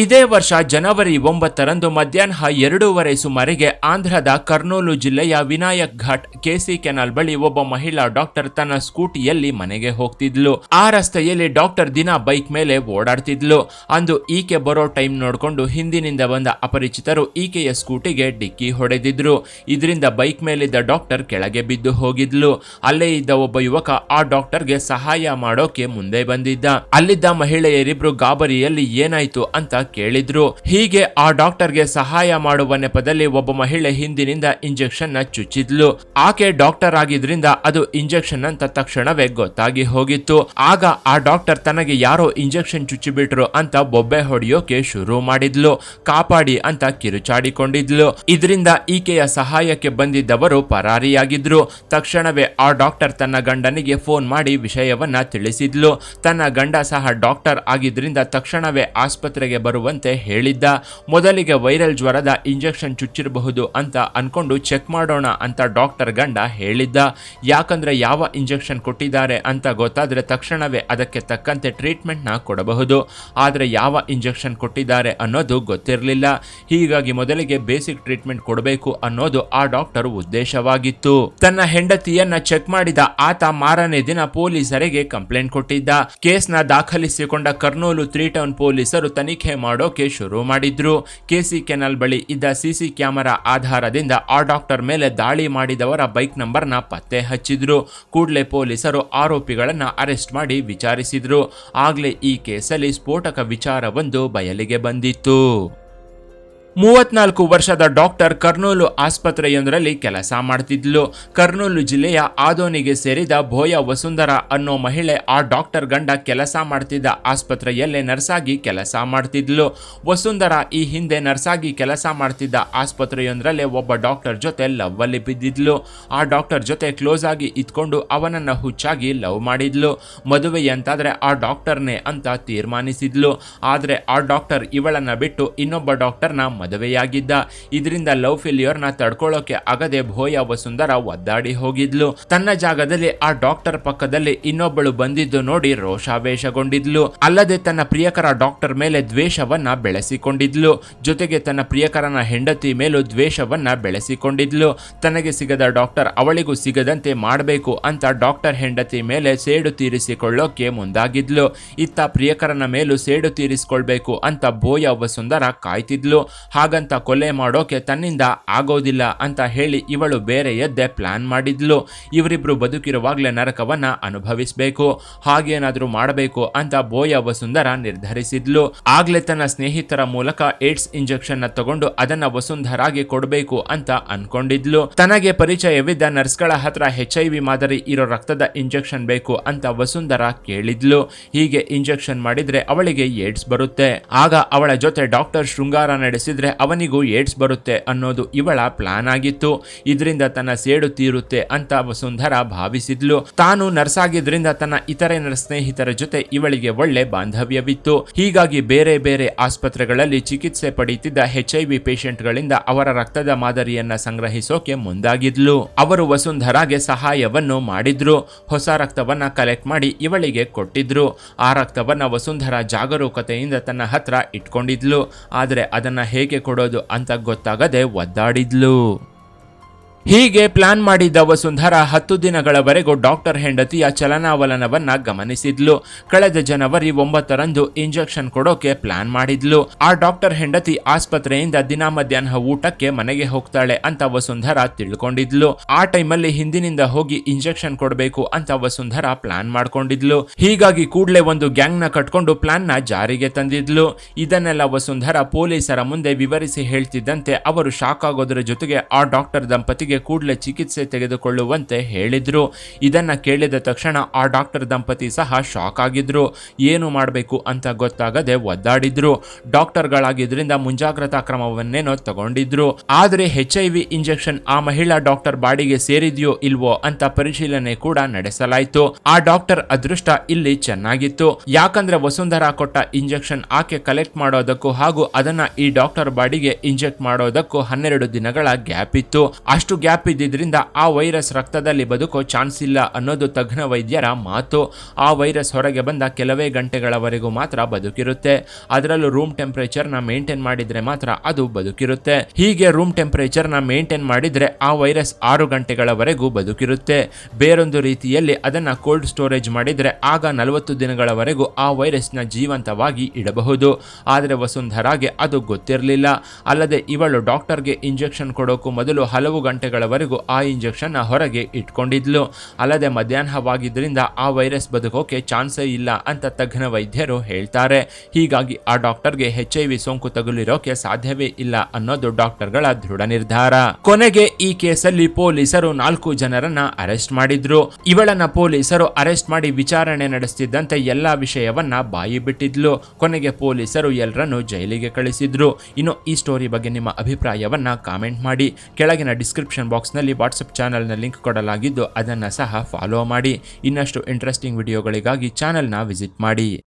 ಇದೇ ವರ್ಷ ಜನವರಿ 9ರಂದು ಮಧ್ಯಾಹ್ನ 2:30 ಸುಮಾರಿಗೆ ಆಂಧ್ರದ ಕರ್ನೂಲು ಜಿಲ್ಲೆಯ ವಿನಾಯಕ್ ಘಾಟ್ ಕೆಸಿ ಕೆನಾಲ್ ಬಳಿ ಒಬ್ಬ ಮಹಿಳಾ ಡಾಕ್ಟರ್ ತನ್ನ ಸ್ಕೂಟಿಯಲ್ಲಿ ಮನೆಗೆ ಹೋಗ್ತಿದ್ಲು. ಆ ರಸ್ತೆಯಲ್ಲಿ ಡಾಕ್ಟರ್ ದಿನ ಬೈಕ್ ಮೇಲೆ ಓಡಾಡ್ತಿದ್ಲು. ಅಂದು ಈಕೆ ಬರೋ ಟೈಮ್ ನೋಡ್ಕೊಂಡು ಹಿಂದಿನಿಂದ ಬಂದ ಅಪರಿಚಿತರು ಈಕೆಯ ಸ್ಕೂಟಿಗೆ ಡಿಕ್ಕಿ ಹೊಡೆದಿದ್ರು. ಇದರಿಂದ ಬೈಕ್ ಮೇಲಿದ್ದ ಡಾಕ್ಟರ್ ಕೆಳಗೆ ಬಿದ್ದು ಹೋಗಿದ್ಲು. ಅಲ್ಲೇ ಇದ್ದ ಒಬ್ಬ ಯುವಕ ಆ ಡಾಕ್ಟರ್ಗೆ ಸಹಾಯ ಮಾಡೋಕೆ ಮುಂದೆ ಬಂದಿದ್ದ. ಅಲ್ಲಿದ್ದ ಮಹಿಳೆಯರಿಬ್ರು ಗಾಬರಿಯಲ್ಲಿ ಏನಾಯ್ತು ಅಂತ ಕೇಳಿದ್ರು. ಹೀಗೆ ಆ ಡಾಕ್ಟರ್ಗೆ ಸಹಾಯ ಮಾಡುವ ನೆಪದಲ್ಲಿ ಒಬ್ಬ ಮಹಿಳೆ ಹಿಂದಿನಿಂದ ಇಂಜೆಕ್ಷನ್ ನ ಚುಚ್ಚಿದ್ಲು. ಆಕೆ ಡಾಕ್ಟರ್ ಆಗಿದ್ರಿಂದ ಅದು ಇಂಜೆಕ್ಷನ್ ಅಂತ ತಕ್ಷಣವೇ ಗೊತ್ತಾಗಿ ಹೋಗಿತ್ತು. ಆಗ ಆ ಡಾಕ್ಟರ್ ತನಗೆ ಯಾರೋ ಇಂಜೆಕ್ಷನ್ ಚುಚ್ಚಿಬಿಟ್ರು ಅಂತ ಬೊಬ್ಬೆ ಹೊಡೆಯೋಕೆ ಶುರು ಮಾಡಿದ್ಲು. ಕಾಪಾಡಿ ಅಂತ ಕಿರುಚಾಡಿಕೊಂಡಿದ್ಲು. ಇದರಿಂದ ಈಕೆಯ ಸಹಾಯಕ್ಕೆ ಬಂದಿದ್ದವರು ಪರಾರಿಯಾಗಿದ್ರು. ತಕ್ಷಣವೇ ಆ ಡಾಕ್ಟರ್ ತನ್ನ ಗಂಡನಿಗೆ ಫೋನ್ ಮಾಡಿ ವಿಷಯವನ್ನ ತಿಳಿಸಿದ್ಲು. ತನ್ನ ಗಂಡ ಸಹ ಡಾಕ್ಟರ್ ಆಗಿದ್ರಿಂದ ತಕ್ಷಣವೇ ಆಸ್ಪತ್ರೆಗೆ ಬರುವಂತೆ ಹೇಳಿದ್ದ. ಮೊದಲಿಗೆ ವೈರಲ್ ಜ್ವರದ ಇಂಜೆಕ್ಷನ್ ಚುಚ್ಚಿರಬಹುದು ಅಂತ ಅನ್ಕೊಂಡು ಚೆಕ್ ಮಾಡೋಣ ಅಂತ ಡಾಕ್ಟರ್ ಗಂಡ ಹೇಳಿದ್ದ. ಯಾಕಂದ್ರೆ ಯಾವ ಇಂಜೆಕ್ಷನ್ ಕೊಟ್ಟಿದ್ದಾರೆ ಅಂತ ಗೊತ್ತಾದ್ರೆ ತಕ್ಷಣವೇ ಅದಕ್ಕೆ ತಕ್ಕಂತೆ ಟ್ರೀಟ್ಮೆಂಟ್ ನ ಕೊಡಬಹುದು. ಆದ್ರೆ ಯಾವ ಇಂಜೆಕ್ಷನ್ ಕೊಟ್ಟಿದ್ದಾರೆ ಅನ್ನೋದು ಗೊತ್ತಿರಲಿಲ್ಲ. ಹೀಗಾಗಿ ಮೊದಲಿಗೆ ಬೇಸಿಕ್ ಟ್ರೀಟ್ಮೆಂಟ್ ಕೊಡಬೇಕು ಅನ್ನೋದು ಆ ಡಾಕ್ಟರ್ ಉದ್ದೇಶವಾಗಿತ್ತು. ತನ್ನ ಹೆಂಡತಿಯನ್ನ ಚೆಕ್ ಮಾಡಿದ ಆತ ಮಾರನೇ ದಿನ ಪೊಲೀಸರಿಗೆ ಕಂಪ್ಲೇಂಟ್ ಕೊಟ್ಟಿದ್ದ. ಕೇಸ್ನ ದಾಖಲಿಸಿಕೊಂಡ ಕರ್ನೂಲು 3 ಟೌನ್ ಪೊಲೀಸರು ತನಿಖೆ ಮಾಡೋಕೆ ಶುರು ಮಾಡಿದ್ರು. ಕೆಸಿ ಕೆನಾಲ್ ಬಳಿ ಇದ್ದ ಸಿಸಿ ಕ್ಯಾಮೆರಾ ಆಧಾರದಿಂದ ಆ ಡಾಕ್ಟರ್ ಮೇಲೆ ದಾಳಿ ಮಾಡಿದವರ ಬೈಕ್ ನಂಬರ್ ನ ಪತ್ತೆ ಹಚ್ಚಿದ್ರು. ಕೂಡಲೇ ಪೊಲೀಸರು ಆರೋಪಿಗಳನ್ನ ಅರೆಸ್ಟ್ ಮಾಡಿ ವಿಚಾರಿಸಿದ್ರು. ಆಗ್ಲೇ ಈ ಕೇಸಲ್ಲಿ ಸ್ಫೋಟಕ ವಿಚಾರವೊಂದು ಬಯಲಿಗೆ ಬಂದಿತ್ತು. 34 ವರ್ಷದ ಡಾಕ್ಟರ್ ಕರ್ನೂಲು ಆಸ್ಪತ್ರೆಯೊಂದರಲ್ಲಿ ಕೆಲಸ ಮಾಡ್ತಿದ್ಲು. ಕರ್ನೂಲು ಜಿಲ್ಲೆಯ ಆದೋನಿಗೆ ಸೇರಿದ ಭೋಯ ವಸುಂಧರಾ ಅನ್ನೋ ಮಹಿಳೆ ಆ ಡಾಕ್ಟರ್ ಗಂಡ ಕೆಲಸ ಮಾಡ್ತಿದ್ದ ಆಸ್ಪತ್ರೆಯಲ್ಲೇ ನರ್ಸಾಗಿ ಕೆಲಸ ಮಾಡ್ತಿದ್ಲು. ವಸುಂಧರಾ ಈ ಹಿಂದೆ ನರ್ಸಾಗಿ ಕೆಲಸ ಮಾಡ್ತಿದ್ದ ಆಸ್ಪತ್ರೆಯೊಂದರಲ್ಲೇ ಒಬ್ಬ ಡಾಕ್ಟರ್ ಜೊತೆ ಲವ್ ಅಲ್ಲಿ ಬಿದ್ದಿದ್ಲು. ಆ ಡಾಕ್ಟರ್ ಜೊತೆ ಕ್ಲೋಸ್ ಆಗಿ ಇದ್ಕೊಂಡು ಅವನನ್ನ ಹುಚ್ಚಾಗಿ ಲವ್ ಮಾಡಿದ್ಲು. ಮದುವೆಯಂತಾದ್ರೆ ಆ ಡಾಕ್ಟರ್ನೇ ಅಂತ ತೀರ್ಮಾನಿಸಿದ್ಲು. ಆದ್ರೆ ಆ ಡಾಕ್ಟರ್ ಇವಳನ್ನ ಬಿಟ್ಟು ಇನ್ನೊಬ್ಬ ಡಾಕ್ಟರ್ನ ಮದುವೆಯಾಗಿದ್ದ. ಇದರಿಂದ ಲವ್ ಫೇಲ್ಯೂರ್ ನ ತಡ್ಕೊಳ್ಳೋಕೆ ಆಗದೆ ಭೋಯ ವಸುಂಧರಾ ಒದ್ದಾಡಿ ಹೋಗಿದ್ಲು. ತನ್ನ ಜಾಗದಲ್ಲಿ ಆ ಡಾಕ್ಟರ್ ಪಕ್ಕದಲ್ಲಿ ಇನ್ನೊಬ್ಬಳು ಬಂದಿದ್ದು ನೋಡಿ ರೋಷಾವೇಶಗೊಂಡಿದ್ಲು. ಅಲ್ಲದೆ ತನ್ನ ಪ್ರಿಯಕರ ಡಾಕ್ಟರ್ ಮೇಲೆ ದ್ವೇಷವನ್ನ ಬೆಳೆಸಿಕೊಂಡಿದ್ಲು. ಜೊತೆಗೆ ತನ್ನ ಪ್ರಿಯಕರನ ಹೆಂಡತಿ ಮೇಲೂ ದ್ವೇಷವನ್ನ ಬೆಳೆಸಿಕೊಂಡಿದ್ಲು. ತನಗೆ ಸಿಗದ ಡಾಕ್ಟರ್ ಅವಳಿಗೂ ಸಿಗದಂತೆ ಮಾಡಬೇಕು ಅಂತ ಡಾಕ್ಟರ್ ಹೆಂಡತಿ ಮೇಲೆ ಸೇಡು ತೀರಿಸಿಕೊಳ್ಳೋಕೆ ಮುಂದಾಗಿದ್ಲು. ಇತ್ತ ಪ್ರಿಯಕರನ ಮೇಲೂ ಸೇಡು ತೀರಿಸಿಕೊಳ್ಬೇಕು ಅಂತ ಭೋಯ ವಸುಂಧರಾ ಕಾಯ್ತಿದ್ಲು. ಹಾಗಂತ ಕೊಲೆ ಮಾಡೋಕೆ ತನ್ನಿಂದ ಆಗೋದಿಲ್ಲ ಅಂತ ಹೇಳಿ ಇವಳು ಬೇರೆಯದ್ದೇ ಪ್ಲಾನ್ ಮಾಡಿದ್ಲು. ಇವರಿಬ್ರು ಬದುಕಿರುವಾಗಲೇ ನರಕವನ್ನ ಅನುಭವಿಸಬೇಕು, ಹಾಗೇನಾದ್ರೂ ಮಾಡಬೇಕು ಅಂತ ಭೋಯ ವಸುಂಧರಾ ನಿರ್ಧರಿಸಿದ್ಲು. ಆಗ್ಲೇ ತನ್ನ ಸ್ನೇಹಿತರ ಮೂಲಕ ಏಡ್ಸ್ ಇಂಜೆಕ್ಷನ್ ನ ತಗೊಂಡು ಅದನ್ನ ವಸುಂಧರಾಗೆ ಕೊಡಬೇಕು ಅಂತ ಅನ್ಕೊಂಡಿದ್ಲು. ತನಗೆ ಪರಿಚಯವಿದ್ದ ನರ್ಸ್ಗಳ ಹತ್ರ HIV ಮಾದರಿ ಇರೋ ರಕ್ತದ ಇಂಜೆಕ್ಷನ್ ಬೇಕು ಅಂತ ವಸುಂಧರಾ ಕೇಳಿದ್ಲು. ಹೀಗೆ ಇಂಜೆಕ್ಷನ್ ಮಾಡಿದ್ರೆ ಅವಳಿಗೆ ಏಡ್ಸ್ ಬರುತ್ತೆ. ಆಗ ಅವಳ ಜೊತೆ ಡಾಕ್ಟರ್ ಶೃಂಗಾರ ನಡೆಸಿದ್ರೆ ಅವನಿಗೂ ಏಡ್ಸ್ ಬರುತ್ತೆ ಅನ್ನೋದು ಇವಳ ಪ್ಲಾನ್ ಆಗಿತ್ತು. ಇದರಿಂದ ತನ್ನ ಸೇಡು ತೀರುತ್ತೆ ಅಂತ ವಸುಂಧರಾ ಭಾವಿಸಿದ್ಲು. ತಾನು ನರ್ಸ್ ಆಗಿದ್ರಿಂದ ತನ್ನ ಇತರೆ ನರ್ಸ್ ಸ್ನೇಹಿತರ ಜೊತೆ ಇವಳಿಗೆ ಒಳ್ಳೆ ಬಾಂಧವ್ಯವಿತ್ತು. ಹೀಗಾಗಿ ಬೇರೆ ಬೇರೆ ಆಸ್ಪತ್ರೆಗಳಲ್ಲಿ ಚಿಕಿತ್ಸೆ ಪಡೆಯುತ್ತಿದ್ದ HIV ಪೇಷಂಟ್ ಗಳಿಂದ ಅವರ ರಕ್ತದ ಮಾದರಿಯನ್ನ ಸಂಗ್ರಹಿಸೋಕೆ ಮುಂದಾಗಿದ್ಲು. ಅವರು ವಸುಂಧರಾಗೆ ಸಹಾಯವನ್ನು ಮಾಡಿದ್ರು. ಹೊಸ ರಕ್ತವನ್ನ ಕಲೆಕ್ಟ್ ಮಾಡಿ ಇವಳಿಗೆ ಕೊಟ್ಟಿದ್ರು. ಆ ರಕ್ತವನ್ನ ವಸುಂಧರಾ ಜಾಗರೂಕತೆಯಿಂದ ತನ್ನ ಹತ್ರ ಇಟ್ಕೊಂಡಿದ್ಲು. ಆದ್ರೆ ಅದನ್ನ ಹೇಗೆ ಕೊಡೋದು ಅಂತ ಗೊತ್ತಾಗದೆ ಒದ್ದಾಡಿದ್ಲು. ಹೀಗೆ ಪ್ಲಾನ್ ಮಾಡಿದ್ದ ವಸುಂಧರಾ 10 ದಿನಗಳವರೆಗೂ ಡಾಕ್ಟರ್ ಹೆಂಡತಿಯ ಚಲನಾವಲನವನ್ನ ಗಮನಿಸಿದ್ಲು. ಕಳೆದ ಜನವರಿ 9ರಂದು ಇಂಜೆಕ್ಷನ್ ಕೊಡೋಕೆ ಪ್ಲಾನ್ ಮಾಡಿದ್ಲು. ಆ ಡಾಕ್ಟರ್ ಹೆಂಡತಿ ಆಸ್ಪತ್ರೆಯಿಂದ ದಿನ ಮಧ್ಯಾಹ್ನ ಊಟಕ್ಕೆ ಮನೆಗೆ ಹೋಗ್ತಾಳೆ ಅಂತ ವಸುಂಧರಾ ತಿಳ್ಕೊಂಡಿದ್ಲು. ಆ ಟೈಮಲ್ಲಿ ಹಿಂದಿನಿಂದ ಹೋಗಿ ಇಂಜೆಕ್ಷನ್ ಕೊಡಬೇಕು ಅಂತ ವಸುಂಧರಾ ಪ್ಲಾನ್ ಮಾಡ್ಕೊಂಡಿದ್ಲು. ಹೀಗಾಗಿ ಕೂಡಲೇ ಒಂದು ಗ್ಯಾಂಗ್ ನ ಕಟ್ಕೊಂಡು ಪ್ಲಾನ್ ನ ಜಾರಿಗೆ ತಂದಿದ್ಲು. ಇದನ್ನೆಲ್ಲ ವಸುಂಧರಾ ಪೊಲೀಸರ ಮುಂದೆ ವಿವರಿಸಿ ಹೇಳ್ತಿದ್ದಂತೆ ಅವರು ಶಾಕ್ ಆಗೋದ್ರ ಜೊತೆಗೆ ಆ ಡಾಕ್ಟರ್ ದಂಪತಿಗೆ ಕೂಡಲೇ ಚಿಕಿತ್ಸೆ ತೆಗೆದುಕೊಳ್ಳುವಂತೆ ಹೇಳಿದ್ರು. ಇದನ್ನ ಕೇಳಿದ ತಕ್ಷಣ ಆ ಡಾಕ್ಟರ್ ದಂಪತಿ ಸಹ ಶಾಕ್ ಆಗಿದ್ರು. ಏನು ಮಾಡಬೇಕು ಅಂತ ಗೊತ್ತಾಗದೆ ಒದ್ದಾಡಿದ್ರು. ಡಾಕ್ಟರ್ಗಳಾಗಿದ್ರಿಂದ ಮುಂಜಾಗ್ರತಾ ಕ್ರಮವನ್ನೇನೋ ತಗೊಂಡಿದ್ರು. ಆದ್ರೆ HIV ಇಂಜೆಕ್ಷನ್ ಆ ಮಹಿಳಾ ಡಾಕ್ಟರ್ ಬಾಡಿಗೆ ಸೇರಿದ್ಯೋ ಇಲ್ವೋ ಅಂತ ಪರಿಶೀಲನೆ ಕೂಡ ನಡೆಸಲಾಯಿತು. ಆ ಡಾಕ್ಟರ್ ಅದೃಷ್ಟ ಇಲ್ಲಿ ಚೆನ್ನಾಗಿತ್ತು. ಯಾಕಂದ್ರೆ ವಸುಂಧರಾ ಕೊಟ್ಟ ಇಂಜೆಕ್ಷನ್ ಆಕೆ ಕಲೆಕ್ಟ್ ಮಾಡೋದಕ್ಕೂ ಹಾಗೂ ಅದನ್ನ ಈ ಡಾಕ್ಟರ್ ಬಾಡಿಗೆ ಇಂಜೆಕ್ಟ್ ಮಾಡೋದಕ್ಕೂ 12 ದಿನಗಳ ಗ್ಯಾಪ್ ಇತ್ತು. ಅಷ್ಟು ಗ್ಯಾಪ್ ಇದ್ದಿದ್ರಿಂದ ಆ ವೈರಸ್ ರಕ್ತದಲ್ಲಿ ಬದುಕೋ ಚಾನ್ಸ್ ಇಲ್ಲ ಅನ್ನೋದು ತಜ್ಞ ವೈದ್ಯರ ಮಾತು. ಆ ವೈರಸ್ ಹೊರಗೆ ಬಂದ ಕೆಲವೇ ಗಂಟೆಗಳವರೆಗೂ ಮಾತ್ರ ಬದುಕಿರುತ್ತೆ. ಅದರಲ್ಲೂ ರೂಮ್ ಟೆಂಪರೇಚರ್ನ ಮೇಂಟೈನ್ ಮಾಡಿದ್ರೆ ಮಾತ್ರ ಅದು ಬದುಕಿರುತ್ತೆ. ಹೀಗೆ ರೂಮ್ ಟೆಂಪರೇಚರ್ನ ಮೇಂಟೈನ್ ಮಾಡಿದ್ರೆ ಆ ವೈರಸ್ 6 ಗಂಟೆಗಳವರೆಗೂ ಬದುಕಿರುತ್ತೆ. ಬೇರೊಂದು ರೀತಿಯಲ್ಲಿ ಅದನ್ನ ಕೋಲ್ಡ್ ಸ್ಟೋರೇಜ್ ಮಾಡಿದ್ರೆ ಆಗ 40 ದಿನಗಳವರೆಗೂ ಆ ವೈರಸ್ನ ಜೀವಂತವಾಗಿ ಇಡಬಹುದು. ಆದರೆ ವಸುಂಧರಾಗೆ ಅದು ಗೊತ್ತಿರಲಿಲ್ಲ. ಅಲ್ಲದೆ ಇವಳು ಡಾಕ್ಟರ್ಗೆ ಇಂಜೆಕ್ಷನ್ ಕೊಡೋಕ್ಕೂ ಮೊದಲು ಹಲವು ಗಂಟೆಗಳವರೆಗೂ ಆ ಇಂಜೆಕ್ಷನ್ ಹೊರಗೆ ಇಟ್ಕೊಂಡಿದ್ಲು. ಅಲ್ಲದೆ ಮಧ್ಯಾಹ್ನವಾಗಿದ್ದರಿಂದ ಆ ವೈರಸ್ ಬದುಕೋಕೆ ಚಾನ್ಸೇ ಇಲ್ಲ ಅಂತ ತಜ್ಞ ವೈದ್ಯರು ಹೇಳ್ತಾರೆ. ಹೀಗಾಗಿ ಆ ಡಾಕ್ಟರ್ಗೆ HIV ಸೋಂಕು ತಗುಲಿರೋಕೆ ಸಾಧ್ಯವೇ ಇಲ್ಲ ಅನ್ನೋದು ಡಾಕ್ಟರ್ಗಳ ದೃಢ ನಿರ್ಧಾರ. ಕೊನೆಗೆ ಈ ಕೇಸಲ್ಲಿ ಪೊಲೀಸರು 4 ಜನರನ್ನ ಅರೆಸ್ಟ್ ಮಾಡಿದ್ರು. ಇವಳನ್ನ ಪೊಲೀಸರು ಅರೆಸ್ಟ್ ಮಾಡಿ ವಿಚಾರಣೆ ನಡೆಸ್ತಿದ್ದಂತೆ ಎಲ್ಲಾ ವಿಷಯವನ್ನ ಬಾಯಿ ಬಿಟ್ಟಿದ್ಲು. ಕೊನೆಗೆ ಪೊಲೀಸರು ಎಲ್ಲರನ್ನು ಜೈಲಿಗೆ ಕಳಿಸಿದ್ರು. ಇನ್ನು ಈ ಸ್ಟೋರಿ ಬಗ್ಗೆ ನಿಮ್ಮ ಅಭಿಪ್ರಾಯವನ್ನ ಕಾಮೆಂಟ್ ಮಾಡಿ. ಕೆಳಗಿನ ಡಿಸ್ಕ್ರಿಪ್ಷನ್ ಬಾಕ್ಸ್ನಲ್ಲಿ ವಾಟ್ಸಪ್ ಚಾನಲ್ನ ಲಿಂಕ್ ಕೊಡಲಾಗಿದ್ದು ಅದನ್ನು ಸಹ ಫಾಲೋ ಮಾಡಿ. ಇನ್ನಷ್ಟು ಇಂಟ್ರೆಸ್ಟಿಂಗ್ ವಿಡಿಯೋಗಳಿಗಾಗಿ ಚಾನಲ್ನ ವಿಸಿಟ್ ಮಾಡಿ.